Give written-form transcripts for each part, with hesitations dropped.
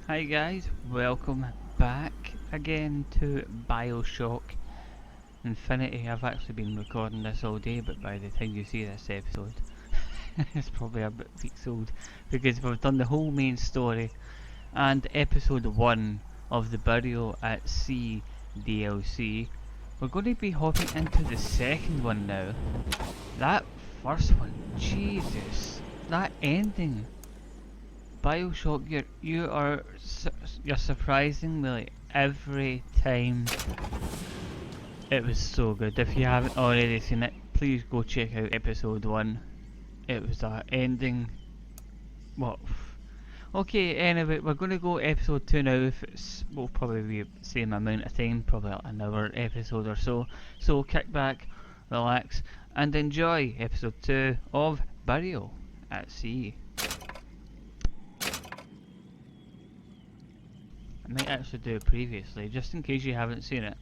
Hi guys, welcome back again to Bioshock Infinity. I've actually been recording this all day, but by the time you see this episode, it's probably a bit weeks old, because we've done the whole main story and episode 1 of the Burriel At Sea DLC. We're going to be hopping into the second one now. That first one, Jesus, that ending. Bioshock, you're surprising me like every time. It was so good. If you haven't already seen it, please go check out episode 1. It was that ending. What? Okay, anyway, we're going to go episode 2 now. If it's, will probably be the same amount of time, probably like another episode or so. So kick back, relax, and enjoy episode 2 of Burial at Sea. I might actually do it previously, just in case you haven't seen it.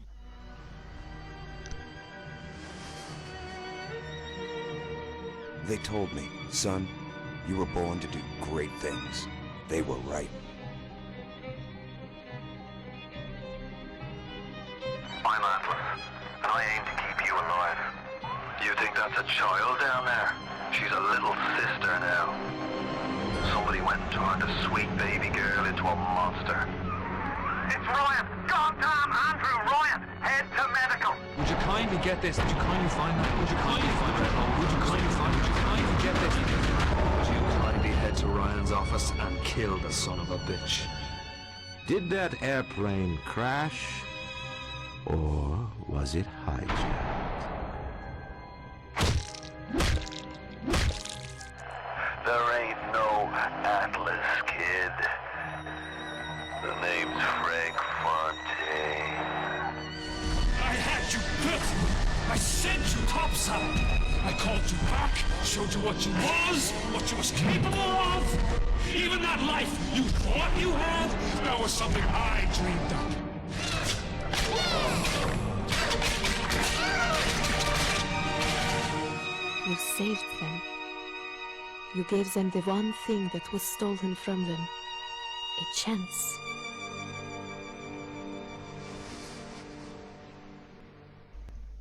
They told me, son, you were born to do great things. They were right. I'm Atlas, and I aim to keep you alive. You think that's a child down there? She's a little sister now. Somebody went and turned a sweet baby girl into a monster. It's Ryan! Goddamn Andrew Ryan! Head to medical! Would you kindly get this? Would you kindly find that? Would you kindly find that? Would you kindly find it? Would you kindly get this? Would you kindly head to Ryan's office and kill the son of a bitch? Did that airplane crash? Or was it hijacked? There ain't no Atlas, kid. The name's Frank Fontaine. I had you built! I sent you topside! I called you back, showed you what you was capable of! Even that life you thought you had, that was something I dreamed up. You saved them. You gave them the one thing that was stolen from them. A chance.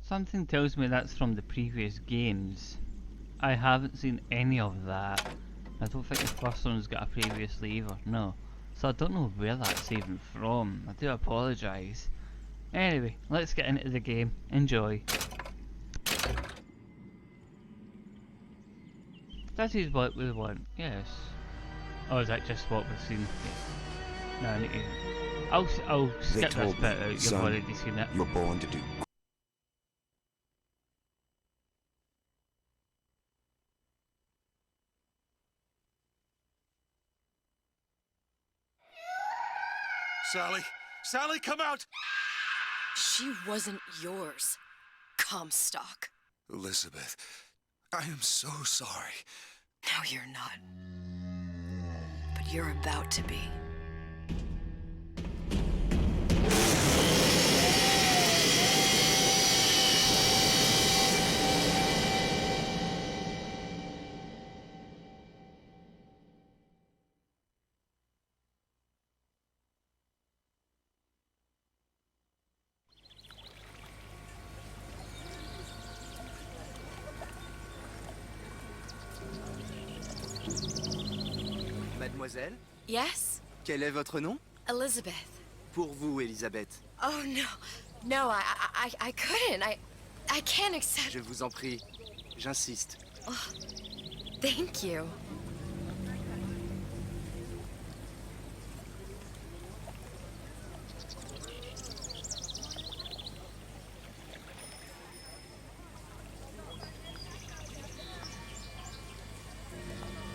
Something tells me that's from the previous games. I haven't seen any of that. I don't think the first one's got a previously either, no. So I don't know where that's even from. I do apologise. Anyway, let's get into the game. Enjoy. That is what we want, yes. Or is that just what we've seen? Yeah. No, I need to... I'll skip this told bit me, out, you've son, already seen it. You were born to do. Sally! Sally, come out! She wasn't yours, Comstock. Elizabeth, I am so sorry. No, you're not. But you're about to be. Mademoiselle, Yes? quel est votre nom? Elizabeth. Pour vous, Elisabeth. Oh, no. No, I couldn't. I can't accept... Je vous en prie, j'insiste. Oh, thank you.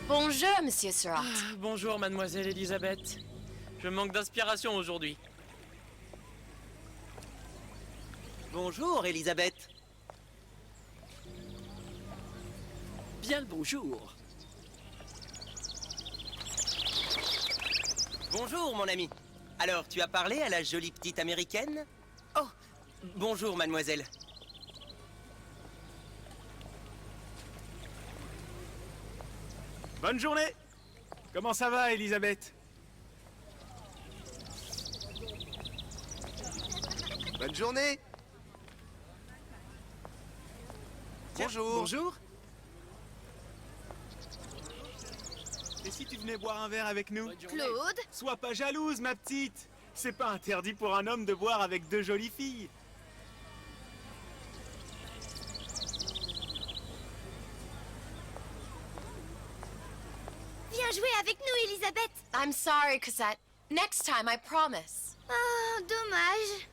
Bonjour, Monsieur Surratt. Bonjour, mademoiselle Elisabeth. Je manque d'inspiration aujourd'hui. Bonjour, Elisabeth. Bien le bonjour. Bonjour, mon ami. Alors, tu as parlé à la jolie petite américaine? Oh, bonjour, mademoiselle. Bonne journée! Comment ça va, Elisabeth? Bonne journée. Bonjour. Bonjour. Et si tu venais boire un verre avec nous? Claude? Sois pas jalouse, ma petite. C'est pas interdit pour un homme de boire avec deux jolies filles. Viens jouer avec nous, Elisabeth. I'm sorry, Cosette. Next time, I promise. Oh, dommage.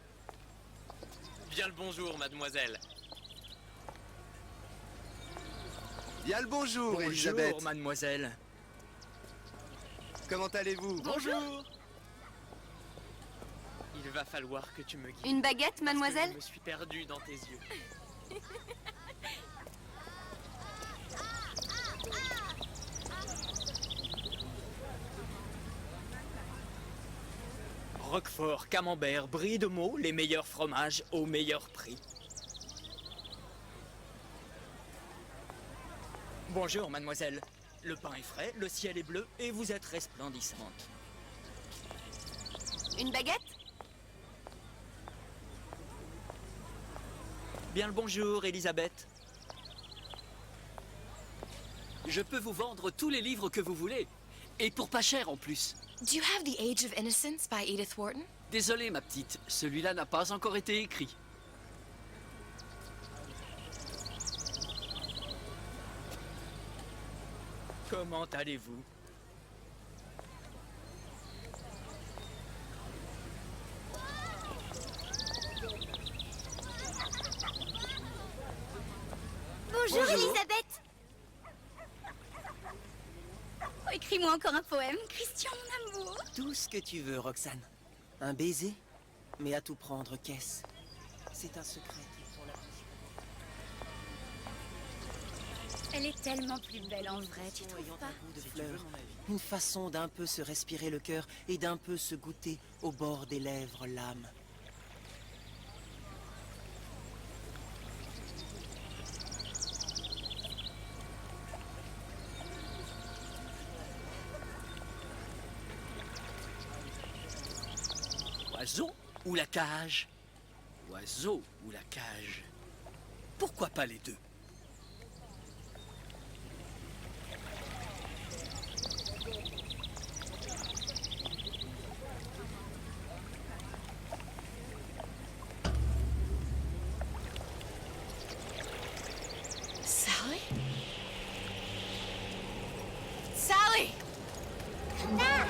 Bien le bonjour, mademoiselle. Bien le bonjour, Elisabeth. Bonjour, mademoiselle. Comment allez-vous? Bonjour. Il va falloir que tu me guides. Une baguette, parce que mademoiselle? Je me suis perdu dans tes yeux. Roquefort, camembert, brie de Meaux, les meilleurs fromages au meilleur prix. Bonjour, mademoiselle. Le pain est frais, le ciel est bleu et vous êtes resplendissante. Une baguette? Bien le bonjour, Elisabeth. Je peux vous vendre tous les livres que vous voulez. Et pour pas cher en plus. Do you have The Age of Innocence by Edith Wharton? Désolé ma petite, celui-là n'a pas encore été écrit. Comment allez-vous? Bonjour, Elisabeth. Oh, écris-moi encore un poème, Christian, mon amour. Tout ce que tu veux, Roxane. Un baiser? Mais à tout prendre, qu'est-ce? C'est un secret qui est pour la bouche. Elle est tellement plus belle en vrai, tu trouves Ayant pas? un goût de fleurs, une façon d'un peu se respirer le cœur et d'un peu se goûter au bord des lèvres l'âme. Oiseau ou la cage? Oiseau ou la cage? Pourquoi pas les deux? Sally? Sally! Come back!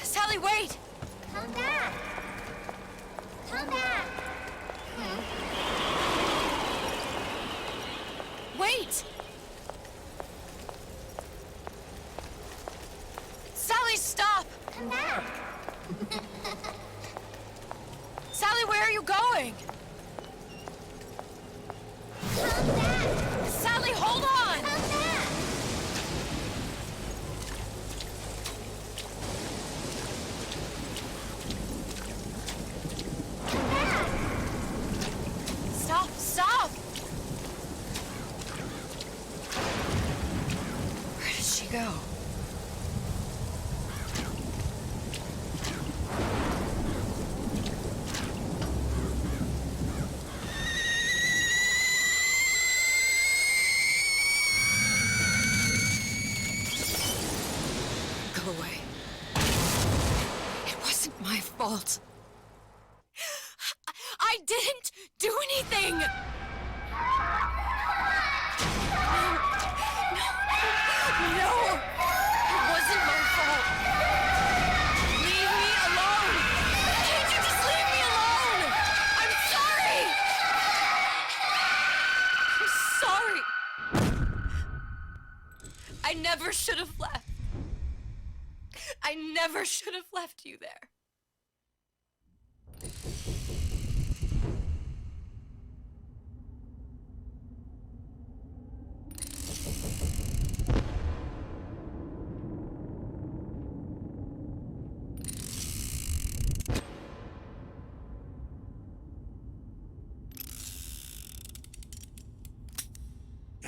Sally, wait! Come back! Come back! Wait! Sally, stop! Come back! Sally, where are you going? Come back! Sally, hold on! Come back! Come back! Stop! Stop! Where did she go? Go away. It wasn't my fault. I didn't do anything! No! It wasn't my fault! Leave me alone! Can't you just leave me alone? I'm sorry! I'm sorry! I never should have left. I never should have left you there.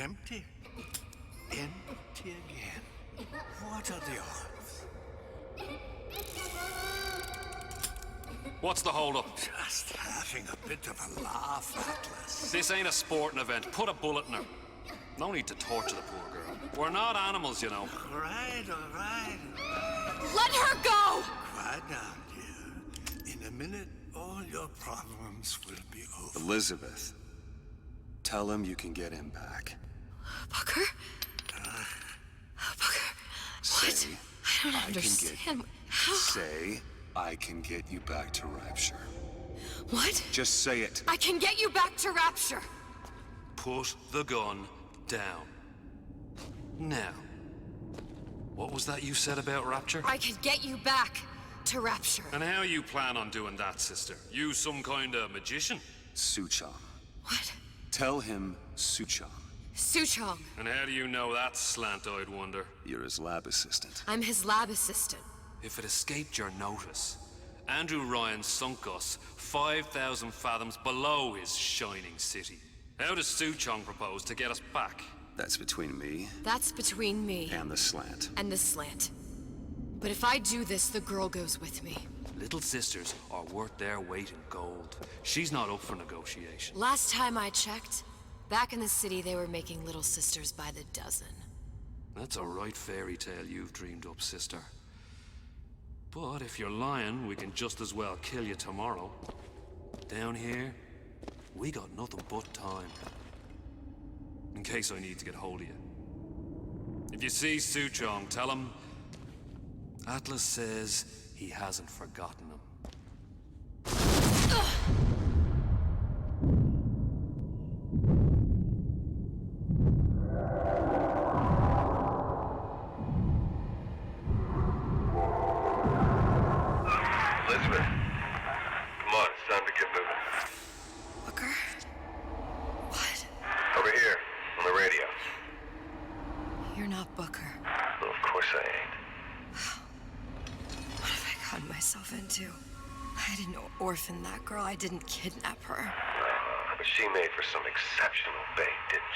Empty. Empty again. What are the odds? What's the hold-up? Just having a bit of a laugh, Atlas. This ain't a sporting event. Put a bullet in her. No need to torture the poor girl. We're not animals, you know. All right. Let her go! Quiet down, dear. In a minute, all your problems will be over. Elizabeth, tell him you can get him back. Booker? Booker, what? Say, I don't understand. How? Say, I can get you back to Rapture. What? Just say it. I can get you back to Rapture. Put the gun down. Now, what was that you said about Rapture? I could get you back to Rapture. And how you plan on doing that, sister? You some kind of magician? Suchong. What? Tell him Suchong. Suchong. And how do you know that, slant-eyed wonder? You're his lab assistant. I'm his lab assistant. If it escaped your notice, Andrew Ryan sunk us 5,000 fathoms below his shining city. How does Suchong propose to get us back? That's between me That's between me and the slant. and the slant. But if I do this, the girl goes with me. Little sisters are worth their weight in gold. She's not up for negotiation. Last time I checked, back in the city they were making little sisters by the dozen. That's a right fairy tale you've dreamed up, sister. But if you're lying, we can just as well kill you tomorrow. Down here, we got nothing but time. In case I need to get hold of you. If you see Suchong, tell him Atlas says he hasn't forgotten him. Elizabeth, come on, it's time to get moving. Booker? What? Over here, on the radio. You're not Booker. Well, of course I ain't. What have I gotten myself into? I didn't orphan that girl. I didn't kidnap her. But she made for some exceptional bait, didn't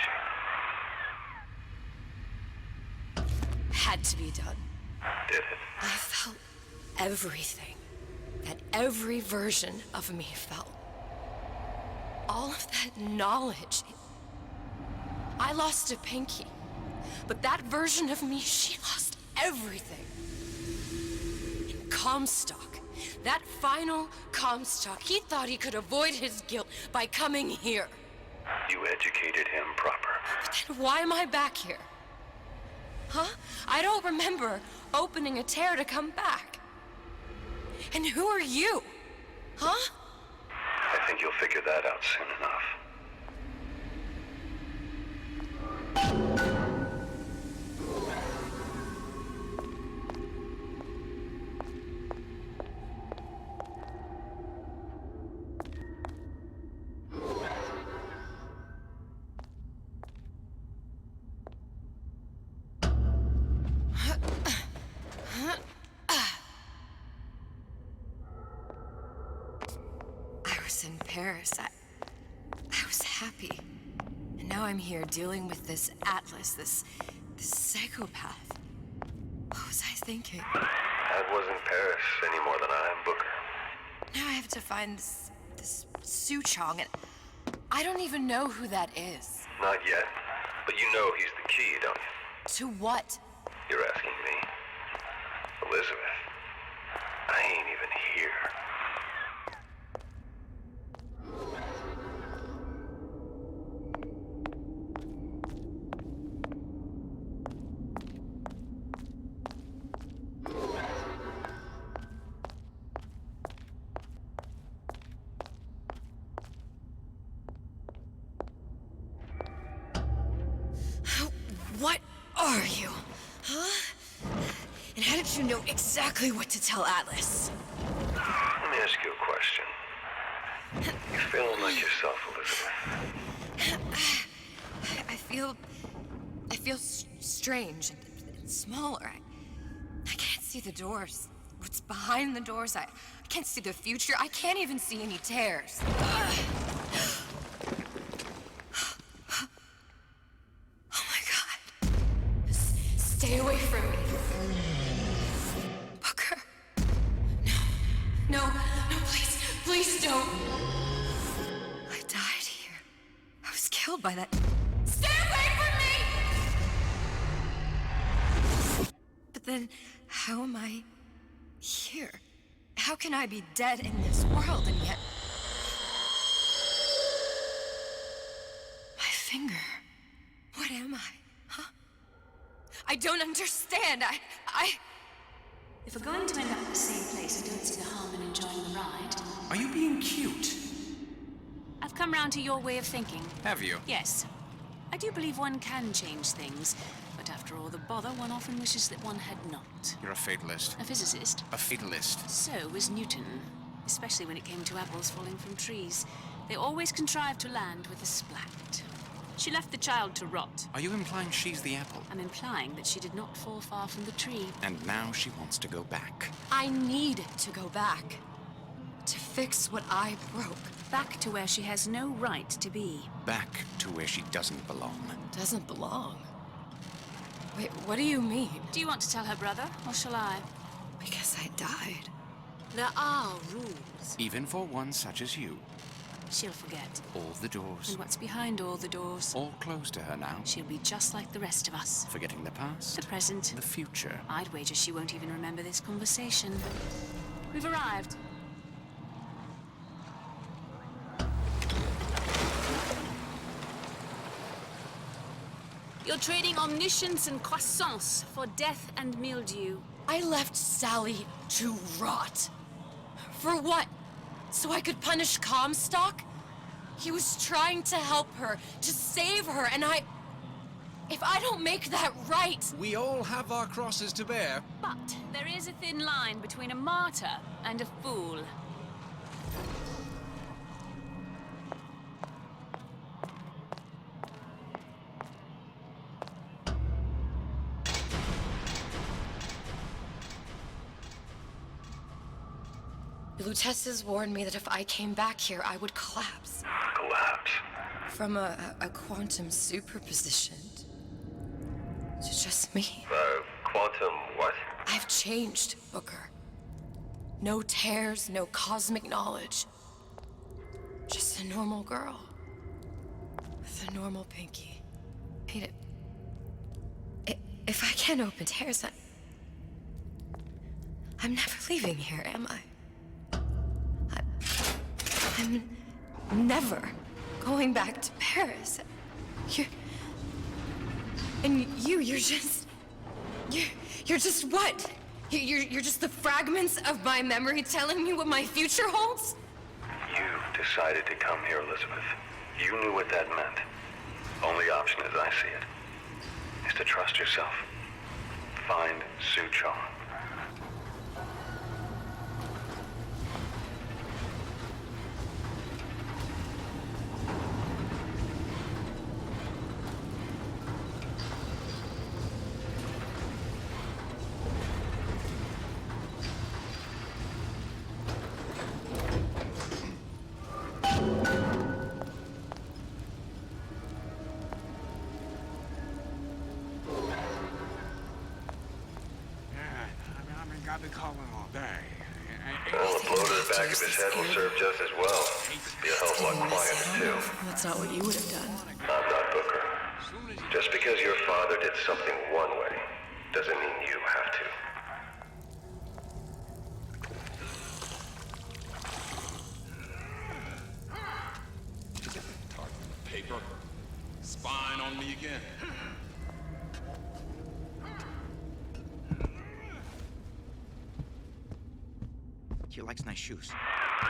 she? Had to be done. Did it? I felt everything that every version of me felt. All of that knowledge. I lost a pinky, but that version of me, she lost everything. In Comstock, that final Comstock, he thought he could avoid his guilt by coming here. You educated him proper. But then why am I back here? Huh? I don't remember opening a tear to come back. And who are you? Huh? I think you'll figure that out soon enough. In Paris, I was happy. And now I'm here dealing with this Atlas, this psychopath. What was I thinking? That wasn't Paris any more than I am Booker. Now I have to find this Suchong, and I don't even know who that is. Not yet. But you know he's the key, don't you? To what? You're asking me. Elizabeth, I ain't even here. What are you? Huh? And how did you know exactly what to tell Atlas? Let me ask you a question. You feeling like yourself, Elizabeth? I feel strange and smaller. I can't see the doors. What's behind the doors? I can't see the future. I can't even see any tears. Stay away from me. Booker. No, please don't. I died here. I was killed by that. Stay away from me! But then, how am I here? How can I be dead in this world and yet... My finger. What am I? Huh? I don't understand. If we're going to end up at the same place, I don't see the harm in enjoying the ride. Are you being cute? I've come round to your way of thinking. Have you? Yes. I do believe one can change things, but after all the bother, one often wishes that one had not. You're a fatalist. A physicist. A fatalist. So was Newton, especially when it came to apples falling from trees. They always contrived to land with a splat. She left the child to rot. Are you implying she's the apple? I'm implying that she did not fall far from the tree. And now she wants to go back. I need to go back. To fix what I broke. Back to where she has no right to be. Back to where she doesn't belong. Doesn't belong? Wait, what do you mean? Do you want to tell her brother, or shall I? Because I died. There are rules. Even for one such as you. She'll forget. All the doors. And what's behind all the doors? All closed to her now. She'll be just like the rest of us. Forgetting the past. The present. The future. I'd wager she won't even remember this conversation. We've arrived. You're trading omniscience and croissance for death and mildew. I left Sally to rot. For what? So I could punish Comstock? He was trying to help her, to save her, and if I don't make that right... We all have our crosses to bear. But there is a thin line between a martyr and a fool. Lutesses warned me that if I came back here, I would collapse. Collapse? From a quantum superposition to just me. Quantum what? I've changed, Booker. No tears, no cosmic knowledge. Just a normal girl. With a normal pinky. If I can't open tears, I'm never leaving here, am I? I'm never going back to Paris. You're just what? You're just the fragments of my memory telling me what my future holds? You've decided to come here, Elizabeth. You knew what that meant. Only option, as I see it, is to trust yourself. Find Suchong. I've been calling all day. Well, a blow to the back of his head will serve just as well. Be a hell of a lot quieter, too. That's not what you would have done. I'm not Booker. Just because your father did something one way, doesn't mean you have to. Paper. Spying on me again. He likes nice shoes.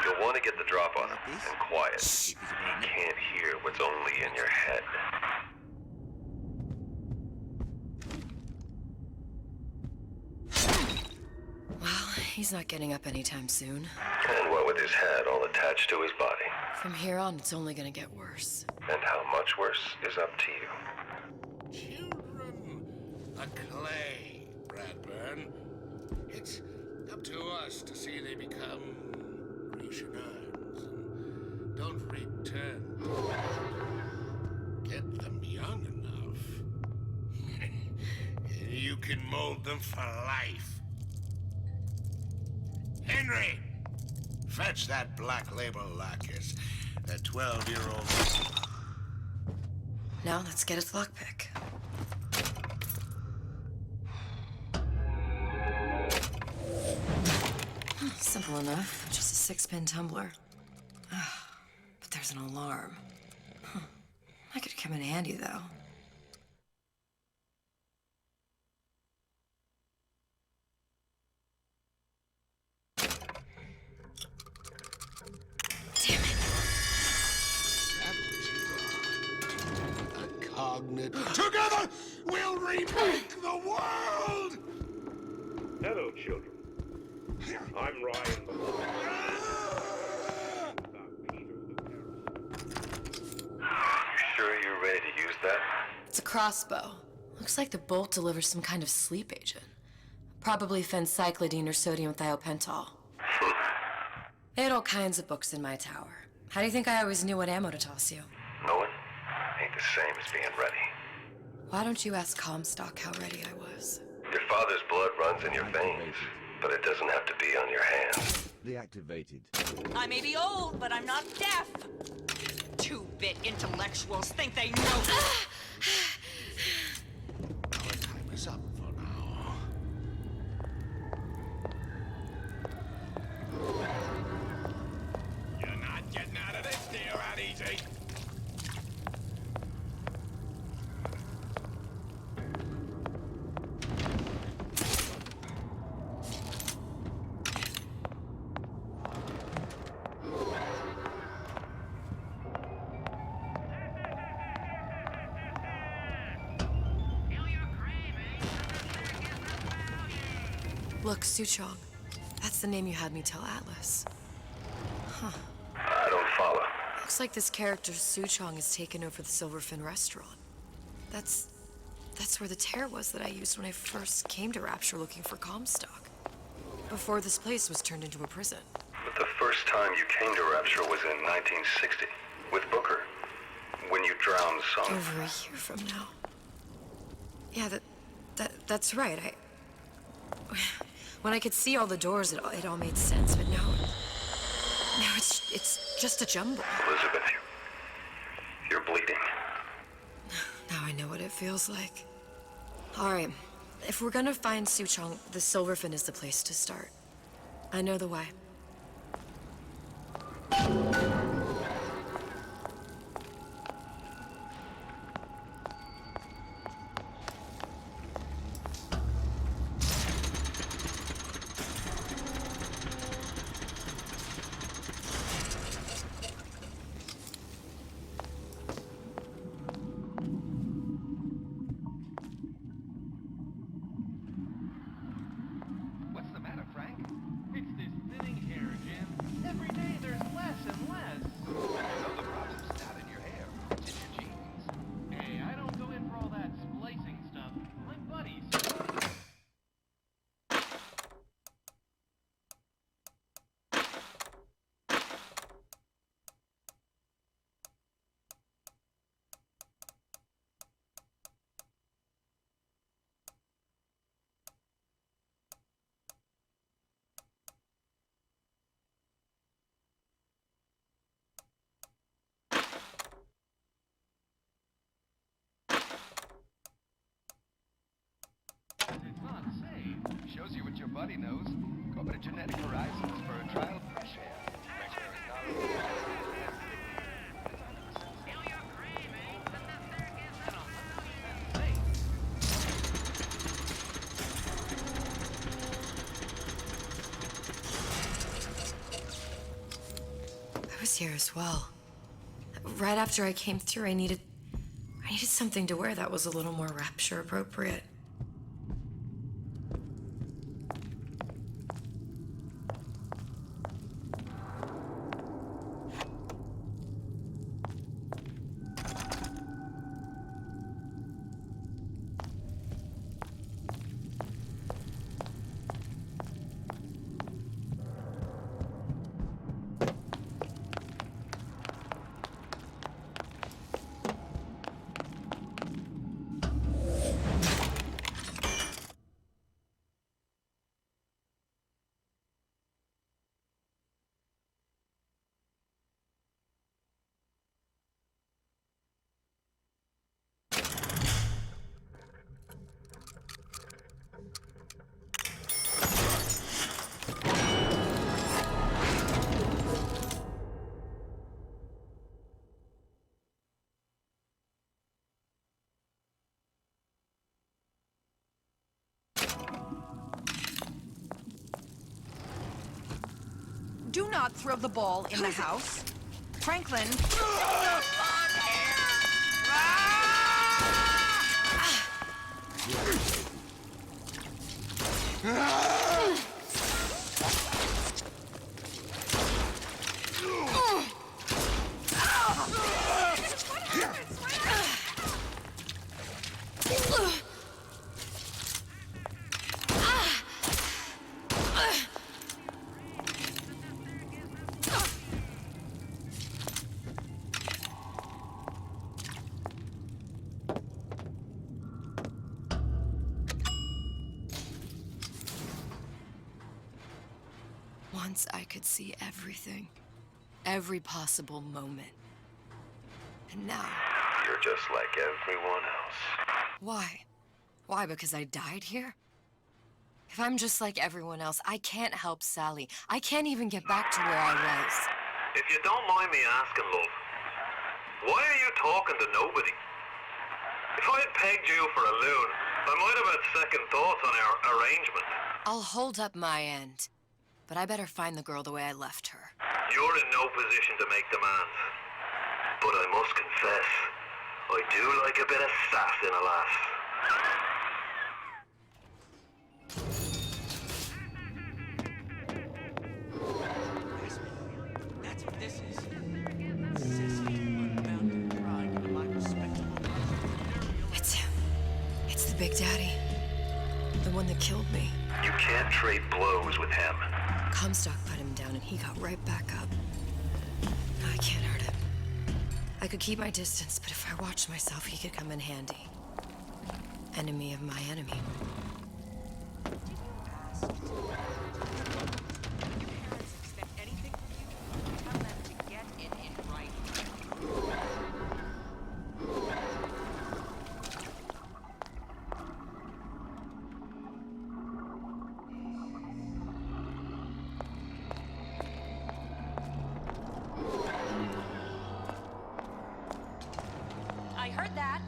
You'll want to get the drop on him, and quiet. You can't hear what's only in your head. Well, he's not getting up anytime soon. And what with his head all attached to his body. From here on, it's only gonna get worse. And how much worse is up to you. Children, a clay, Bradburn. It's up to us to see they become Grecian urns and don't return. Get them young enough. And you can mold them for life. Henry! Fetch that black label lacquers. That 12-year-old... Now let's get its lockpick. Simple enough. Just a 6-pin tumbler. But there's an alarm. That could come in handy, though. Together, we'll remake the world! Hello, children. I'm Ryan. You sure you're ready to use that? It's a crossbow. Looks like the bolt delivers some kind of sleep agent. Probably phencyclidine or sodium thiopental. They had all kinds of books in my tower. How do you think I always knew what ammo to toss you? Knowing ain't the same as being ready. Why don't you ask Comstock how ready I was? Your father's blood runs in your veins, but it doesn't have to be on your hands. Deactivated. I may be old, but I'm not deaf. Two-bit intellectuals think they know. Our time is up for now. You're not getting out of this deal that easy. Look, Suchong. That's the name you had me tell Atlas. Huh. I don't follow. Looks like this character Suchong has taken over the Silverfin restaurant. That's where the tear was that I used when I first came to Rapture looking for Comstock. Before this place was turned into a prison. But the first time you came to Rapture was in 1960, with Booker, when you drowned Son. Over a year from now. Yeah, that's right. When I could see all the doors, it all made sense, but now it's just a jumble. Elizabeth, you're bleeding. Now I know what it feels like. All right, if we're gonna find Suchong, the Silverfin is the place to start. I know the way. Shows you what your buddy knows. Go over to Genetic Horizons for a trial of fresh air. I was here as well. Right after I came through, I needed something to wear that was a little more Rapture appropriate. Do not throw the ball in the house. Franklin. Once I could see everything. Every possible moment. And now... You're just like everyone else. Why? Why, because I died here? If I'm just like everyone else, I can't help Sally. I can't even get back to where I was. If you don't mind me asking, love, why are you talking to nobody? If I had pegged you for a loon, I might have had second thoughts on our arrangement. I'll hold up my end. But I better find the girl the way I left her. You're in no position to make demands. But I must confess, I do like a bit of sass in a lass. That's what this is. Sissy, unbound, crying in my respectable. It's him. It's the Big Daddy. The one that killed me. You can't trade blows with him. Comstock put him down and he got right back up. I can't hurt him. I could keep my distance, but if I watched myself, he could come in handy. Enemy of my enemy. I heard that.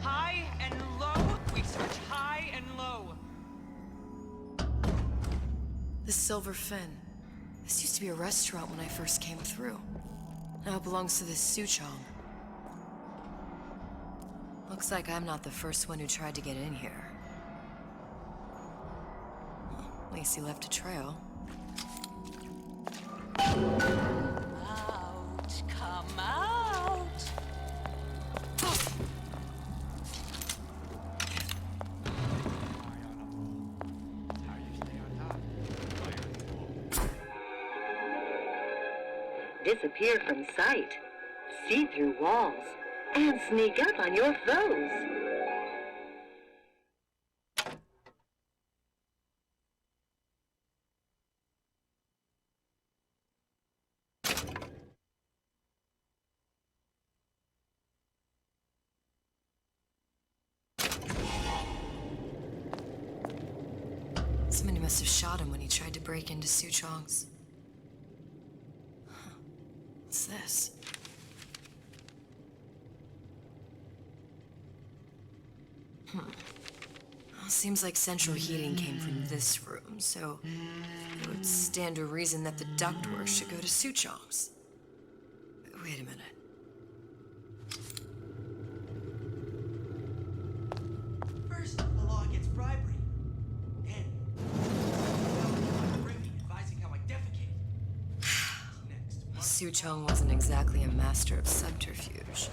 High and low. We search high and low. The Silver Fin. This used to be a restaurant when I first came through. Now it belongs to this Suchong. Looks like I'm not the first one who tried to get in here. Well, at least he left a trail. Out. Come out. Disappear from sight, see through walls, and sneak up on your foes. Somebody must have shot him when he tried to break into Suchong's. What's this? Well, seems like central heating came from this room, so it would stand to reason that the ductwork should go to Suchong's. Wait a minute. First, the law against bribery. Then, advising how I defecate. Suchong wasn't exactly a master of subterfuge.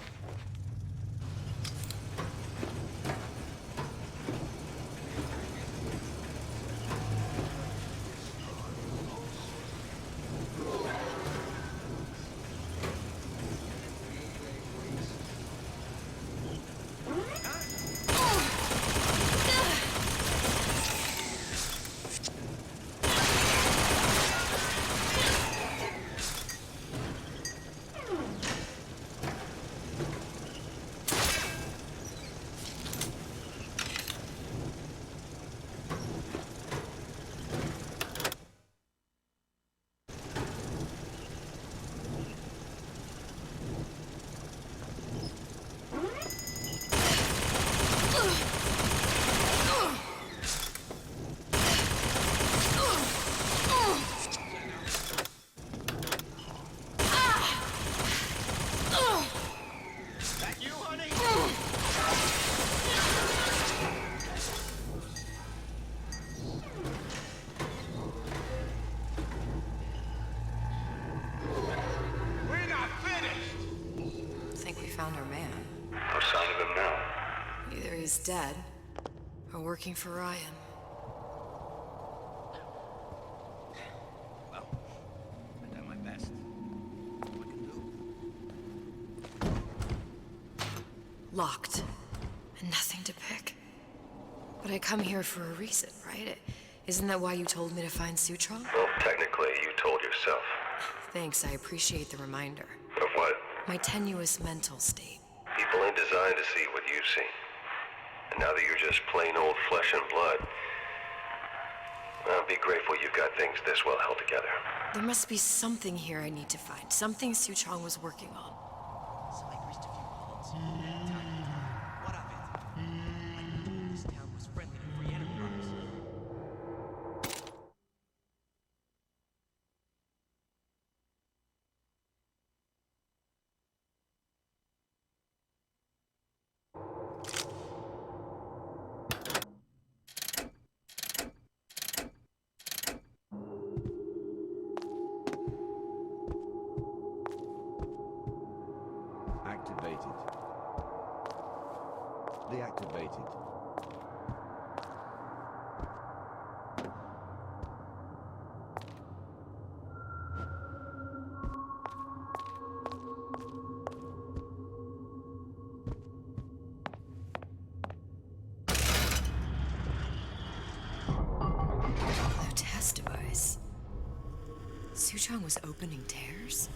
dead are working for Ryan. Well, I've done my best. What can do? Locked. And nothing to pick. But I come here for a reason, right? Isn't that why you told me to find Sutron? Well, technically, you told yourself. Thanks, I appreciate the reminder. Of what? My tenuous mental state. People ain't designed to see what you've seen. And now that you're just plain old flesh and blood, well, be grateful you've got things this well held together. There must be something here I need to find. Something Sutron was working on. So I grist a few bullets. What of it? I knew this town was friendly to free enterprise. Activated. Deactivated. New test device. Sutron was opening tears?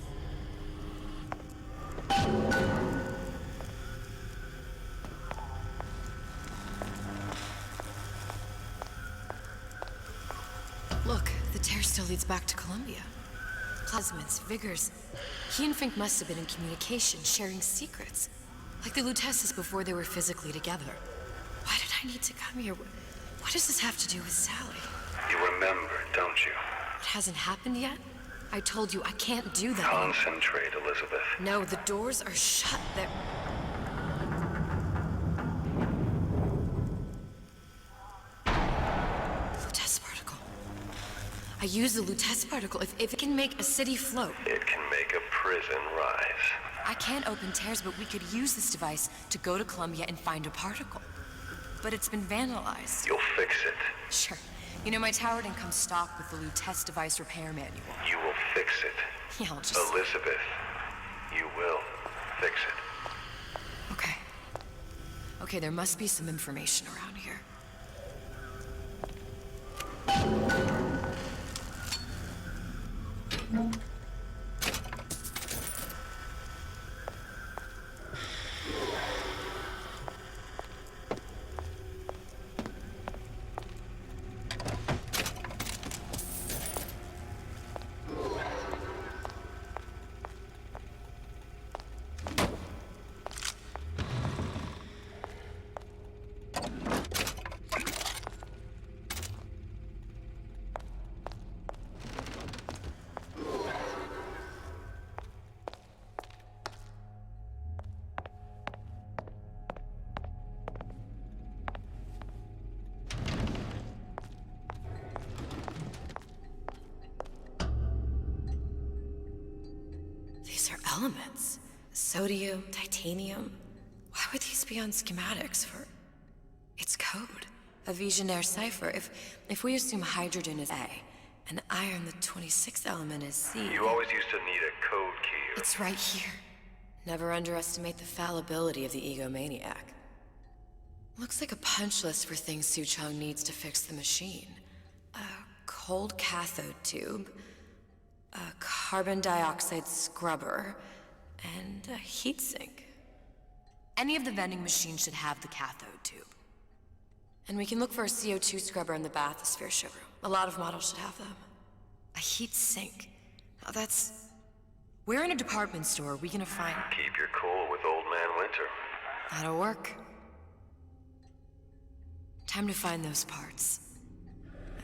Look, the tear still leads back to Columbia. Plasmids, Vigors. He and Fink must have been in communication, sharing secrets. Like the Luteces before they were physically together. Why did I need to come here? What does this have to do with Sally? You remember, don't you? It hasn't happened yet? I told you I can't do that. Concentrate, Elizabeth. No, the doors are shut. They're... Lutece particle. I use the Lutece particle. If it can make a city float. It can make a prison rise. I can't open tears, but we could use this device to go to Columbia and find a particle. But it's been vandalized. You'll fix it. Sure. You know, my tower didn't come stocked with the Lutece device repair manual. You will fix it. Yeah, I'll just... Elizabeth, you will fix it. Okay. Okay, there must be some information around here. Elements. Sodium, titanium. Why would these be on schematics for... It's code. A Visionaire cipher. If we assume hydrogen is A, and iron, the 26th element, is C... You always used to need a code key. It's right here. Never underestimate the fallibility of the egomaniac. Looks like a punch list for things Suchong needs to fix the machine. A cold cathode tube, a carbon dioxide scrubber, and a heatsink. Any of the vending machines should have the cathode tube. And we can look for a CO2 scrubber in the bathysphere showroom. A lot of models should have them. A heatsink. Oh, that's... Where in a department store are we gonna find... Keep your cool with Old Man Winter. That'll work. Time to find those parts.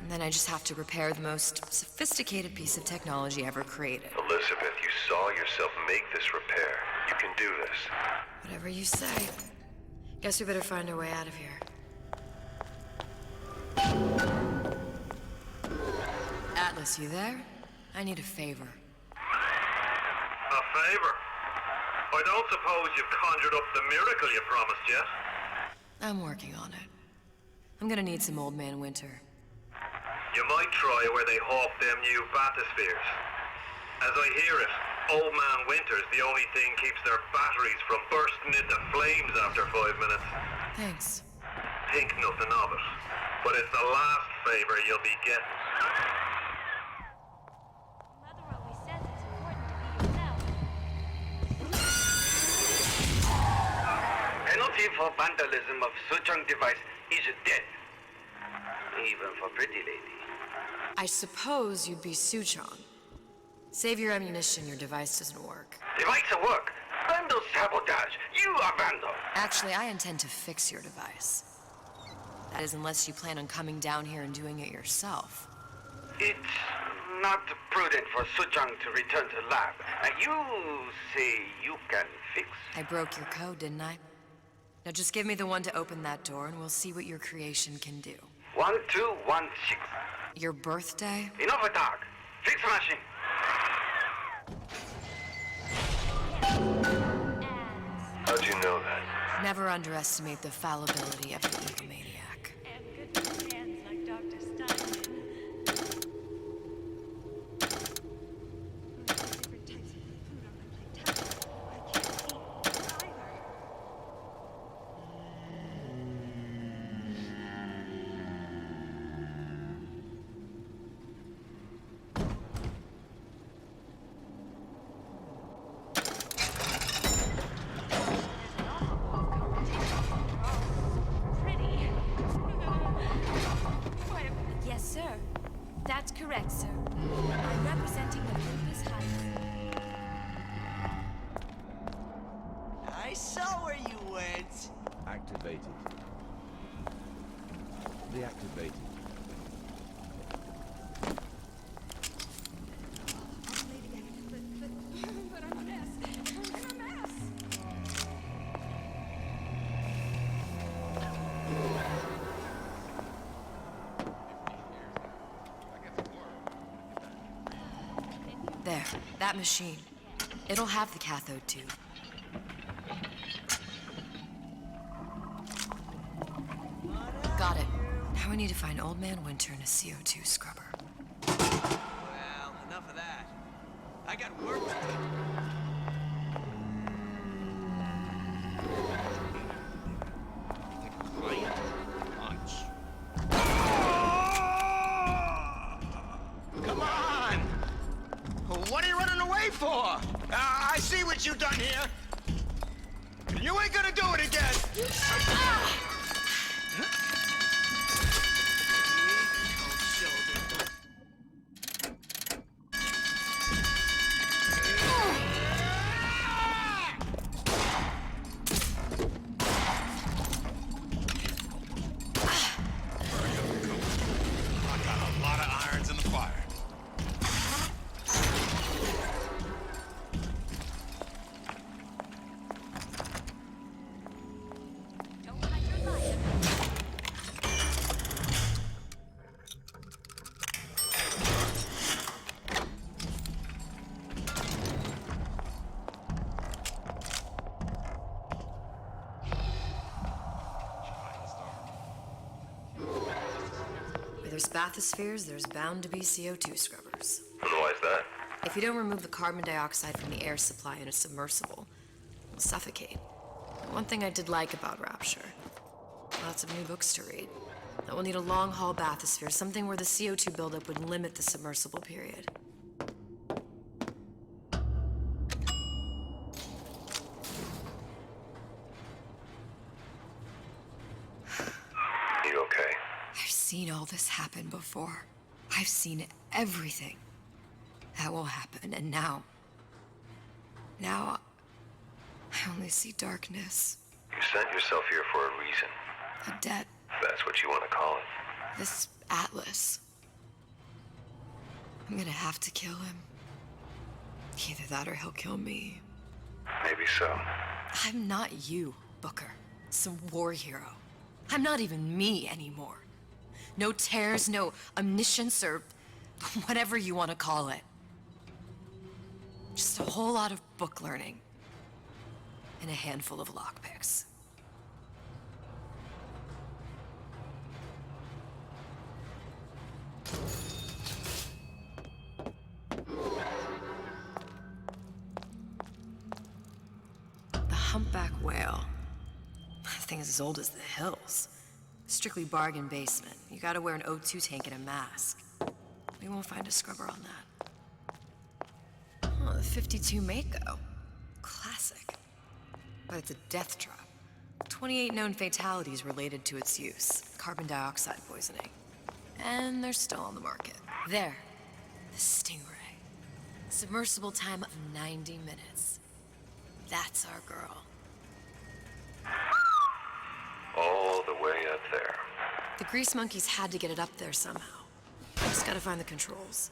And then I just have to repair the most sophisticated piece of technology ever created. Elizabeth, you saw yourself make this repair. You can do this. Whatever you say. Guess we better find our way out of here. Atlas, you there? I need a favor. A favor? I don't suppose you've conjured up the miracle you promised yet? I'm working on I'm gonna need some Old Man Winter. You might try where they hawk them new bathyspheres. As I hear it, Old Man Winter's the only thing keeps their batteries from bursting into flames after 5 minutes. Thanks. Think nothing of it, but it's the last favor you'll be getting. Penalty for vandalism of Suchong device is death. Even for pretty lady. I suppose you'd be Suchong. Save your ammunition, your device doesn't work. Device at work. Vandal sabotage. You are vandal. Actually, I intend to fix your device. That is, unless you plan on coming down here and doing it yourself. It's not prudent for Suchong to return to lab. You say you can fix? I broke your code, didn't I? Now just give me the one to open that door and we'll see what your creation can do. 1216. Your birthday? Enough of talk. Fix the machine. How'd you know that? Never underestimate the fallibility of an egomaniac. And good with hands like Dr. Steinman. Different types of food on my plate. I can't see either. Yes, sir. That's correct, sir. I'm representing the Olympus Heights. I saw where you went. Activated. Deactivated. But I'm a mess. I'm a mess. There, that machine. It'll have the cathode tube. Got it. Now we need to find Old Man Winter and a CO2 scrubber. Well, enough of that. I got work to do. Come on! What are you running away for? I see what you done here. You ain't gonna do it again. I got a lot of irons in the fire. Where there's bathyspheres, there's bound to be CO2 scrubbers. And why is that? If you don't remove the carbon dioxide from the air supply in a submersible, you'll suffocate. One thing I did like about Rapture, lots of new books to read. That will need a long-haul bathysphere, something where the CO2 buildup would limit the submersible period. You okay? I've seen all this happen before. I've seen everything that will happen, and now I only see darkness. You sent yourself here for a reason. A debt. If that's what you want to call it. This Atlas. I'm gonna have to kill him. Either that or he'll kill me. Maybe so. I'm not you, Booker. Some war hero. I'm not even me anymore. No tears, no omniscience, or whatever you want to call it. Just a whole lot of book learning. And a handful of lockpicks. Humpback whale. That thing is as old as the hills. Strictly bargain basement. You gotta wear an O2 tank and a mask. We won't find a scrubber on that. Oh, the 52 Mako. Classic. But it's a death trap. 28 known fatalities related to its use. Carbon dioxide poisoning. And they're still on the market. There. The Stingray. Submersible time of 90 minutes. That's our girl. All the way up there. The grease monkeys had to get it up there somehow. Just gotta find the controls.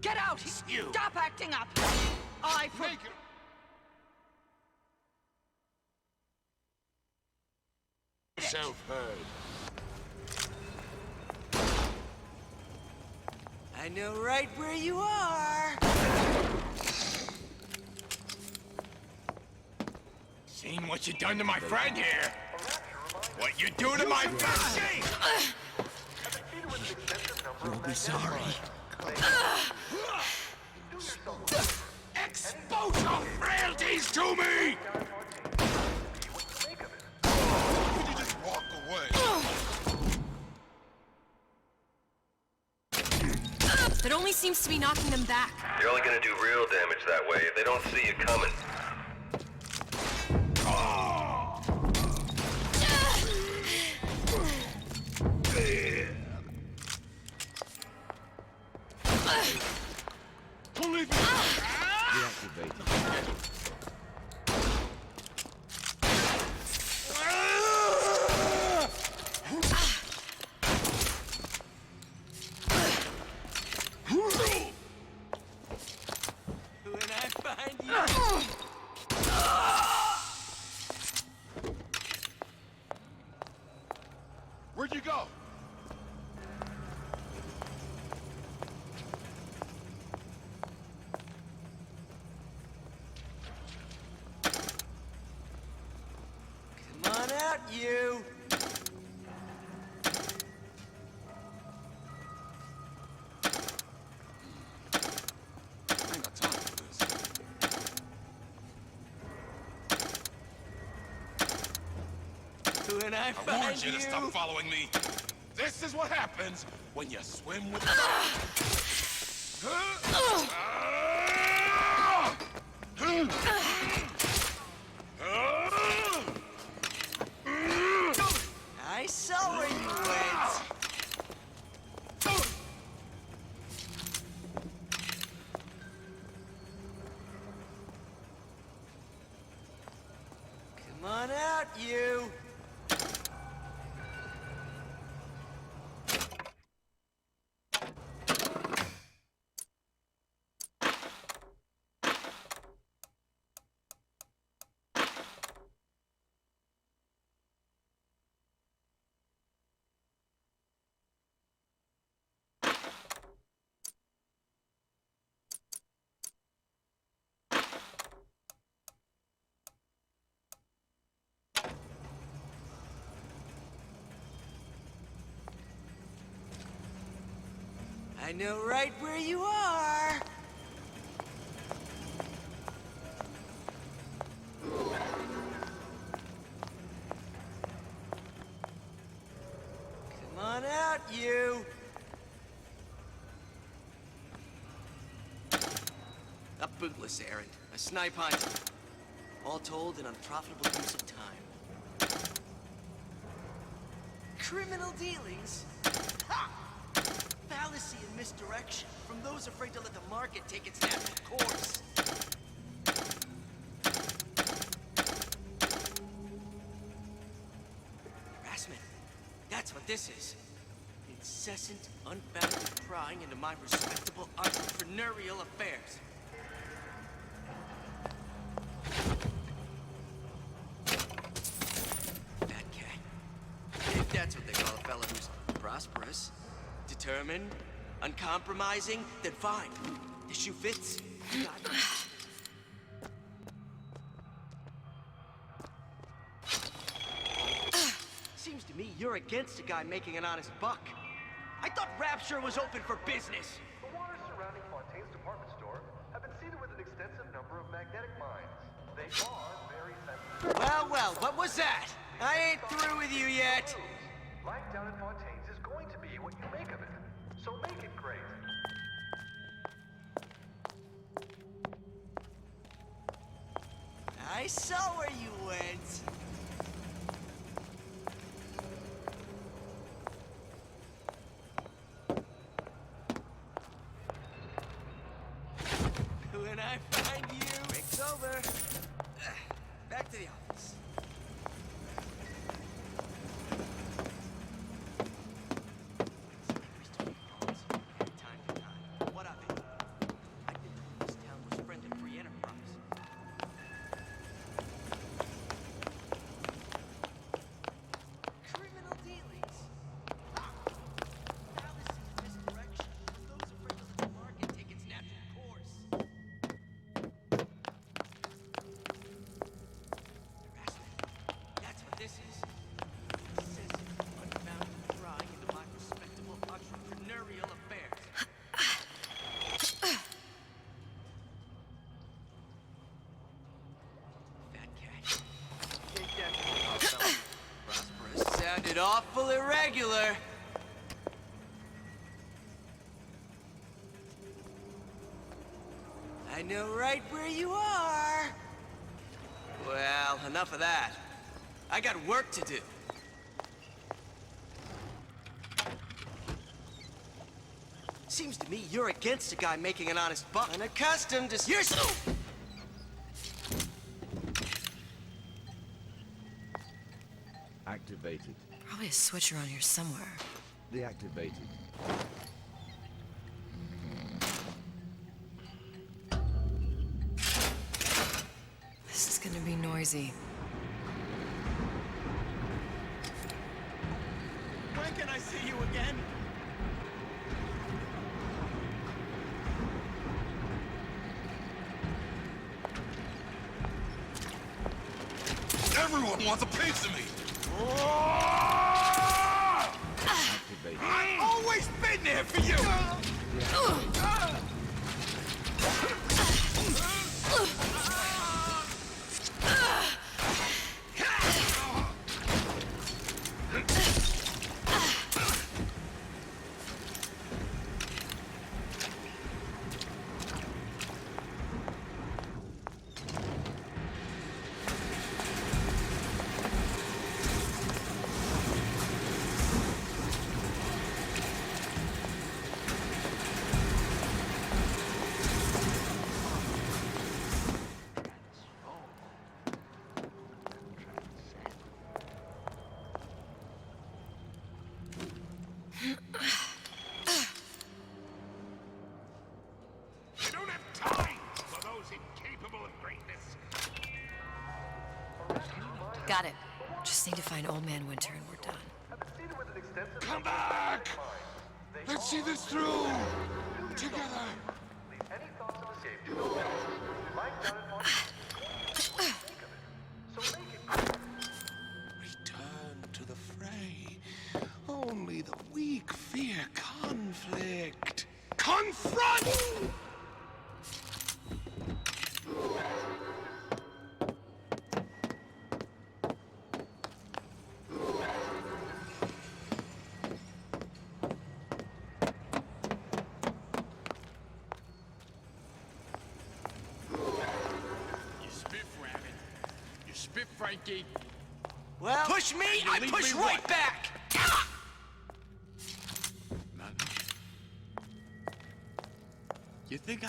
Get out! Stop acting up! Self-heard. I know right where you are. Seen what you done to my friend here? What you do to my friend? You'll be sorry. Expose your frailties to me! Could you just walk away? That only seems to be knocking them back. You're only gonna do real damage that way if they don't see you coming. Where'd you go? Come on out, you! I ain't got time for this. When I I warned you to stop following me. This is what happens when you swim with I saw where you went. Come on out, you. I know right where you are. Come on out, you. A bootless errand, a snipe hunt. All told, an unprofitable use of time. Criminal dealings? Ha! Fallacy and misdirection from those afraid to let the market take its natural course. Harassment. That's what this is. Incessant, unbounded prying into my respectable entrepreneurial affairs. That cat. If that's what they call a fella who's prosperous, determined, uncompromising, then fine. The shoe fits. You got it. Seems to me you're against a guy making an honest buck. I thought Rapture was open for business. Well, well, what was that? I ain't through with you yet. Life down at Fontaine's is going to be what you make of it. So make it great. I saw where you went. When I find you, break's over. Back to the office. What of it? I didn't know this town was friendly free enterprise. Criminal dealings. Ha! Now this is misdirection. Those afraid to let the market take its natural course. Harassment. That's what this is. Excessive, unbounded prying into my respectable entrepreneurial affairs. Fat cat. Take that. Prosperous sounded awful irregular. I know right where you are. Well, enough of that. I got work to do. Seems to me you're against a guy making an honest buck. Unaccustomed to your Activated. Probably a switch around here somewhere. Deactivated. This is gonna be noisy. When can I see you again? Everyone wants a piece of me! Activated. I've always been there for you! You don't have time for those incapable of greatness. Got it. Just need to find Old Man Winter and we're done. Come back! Let's see this through! Together! Any thoughts of escape to no else. Life down at Fontaine's. So make it great. Return to the fray. Only the weak fear conflict. Confront! You spiff, Rabbit. You spiff, Frankie. Well, push me, you I leave push me right what? back! You think I...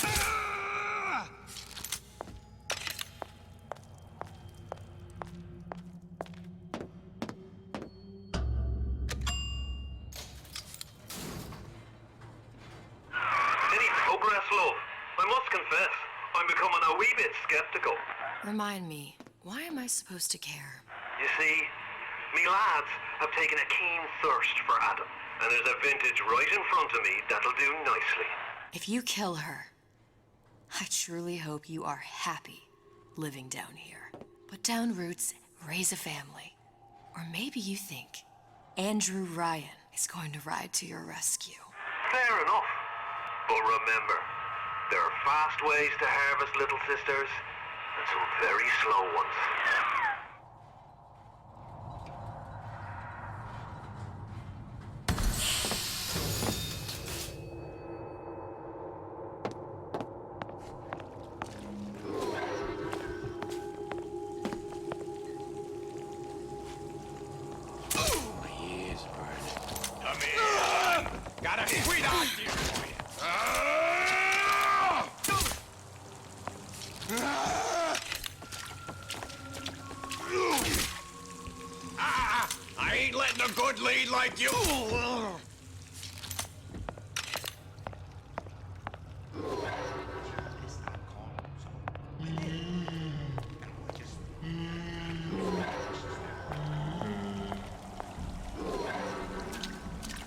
Any progress, love? I must confess, I'm becoming a wee bit skeptical. Remind me, why am I supposed to care? You see, me lads have taken a keen thirst for Adam, and there's a vintage right in front of me that'll do nicely. If you kill her, I truly hope you are happy living down here. Put down roots, raise a family. Or maybe you think Andrew Ryan is going to ride to your rescue. Fair enough. But remember, there are fast ways to harvest little sisters, and some very slow ones. I ain't letting a good lead like you.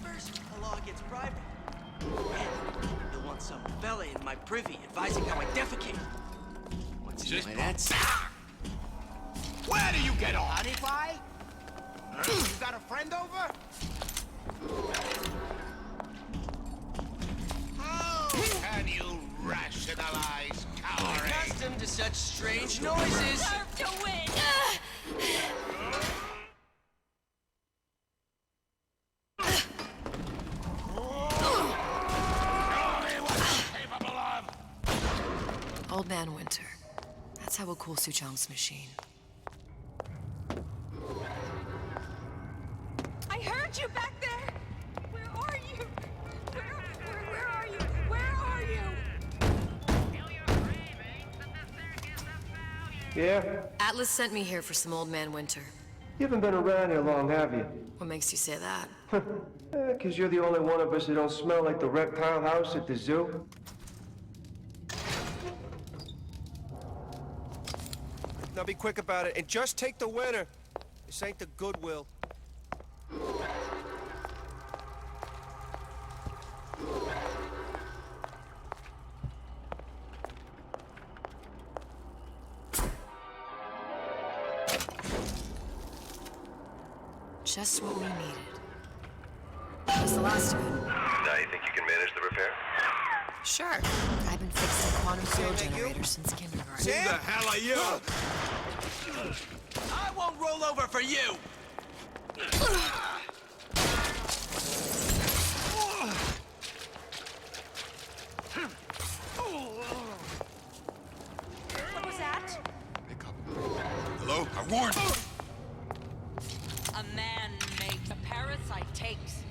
First, the law gets private. You'll want some fella in my privy advising how I defecate. Once you know that's... Where do you get off? Honey pie? You got a friend over? How can you rationalize cowering? Accustomed to such strange noises. Deserve to win! Old Man Winter. That's how we'll cool Suchong's machine. I heard you back there! Where are you? Where are you? Where are you? Yeah? Atlas sent me here for some Old Man Winter. You haven't been around here long, have you? What makes you say that? 'Cause you're the only one of us that don't smell like the reptile house at the zoo. Now be quick about it, and just take the winner. This ain't the Goodwill. Just what we needed. That was the last of it. Now you think you can manage the repair? Sure. I've been fixing quantum field generators since kindergarten. Who the hell are you? I won't roll over for you! What was that? Hello? I warned you! A man makes, a parasite takes.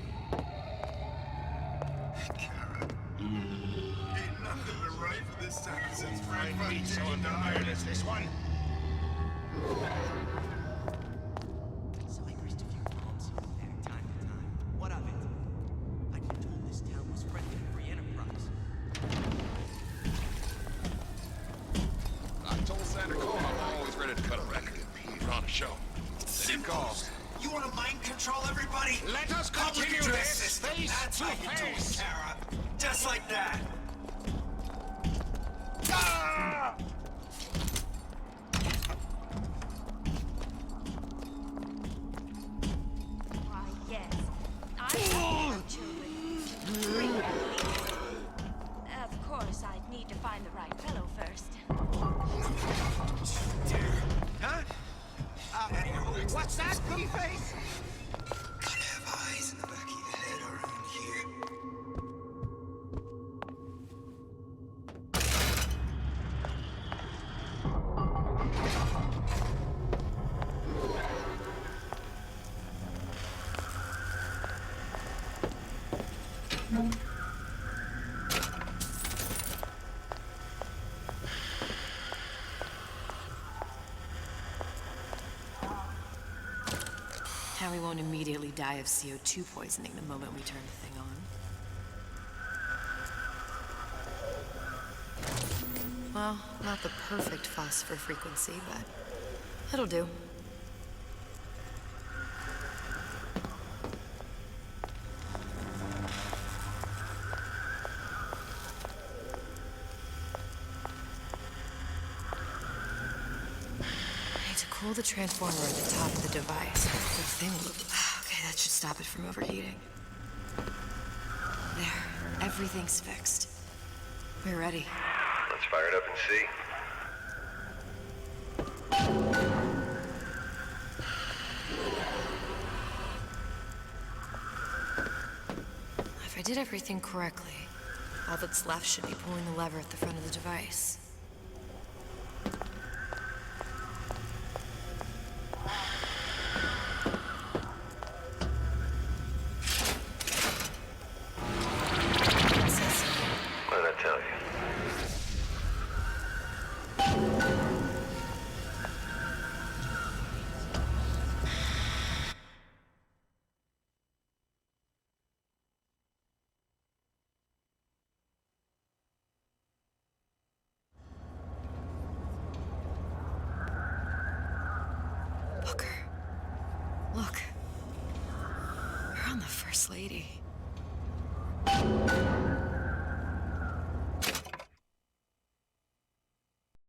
Ain't nothing but right for this time since Frank Meat so untired as this one. So I greased a few bombs here and there, time to time. What of it? I'd been told this town was friendly to free enterprise. I told Sandra Cohen I'm always ready to cut a record. Put on a show. Then he calls. You want to mind control everybody? Let us continue this face to face. Tara. Just like that. Ah! Why, yes. I have children. Bring them here. Of course, I'd need to find the right fellow first. Huh? What's that, goofy face? Gotta have eyes in the back of your head around here. Now we won't immediately die of CO2 poisoning the moment we turn the thing on. Well, not the perfect fuss for frequency, but it'll do. Cool the transformer at the top of the device. The thing will... Okay, that should stop it from overheating. There. Everything's fixed. We're ready. Let's fire it up and see. did everything correctly. All that's left should be pulling the lever at the front of the device. What did I tell you? Look. You're on the First Lady.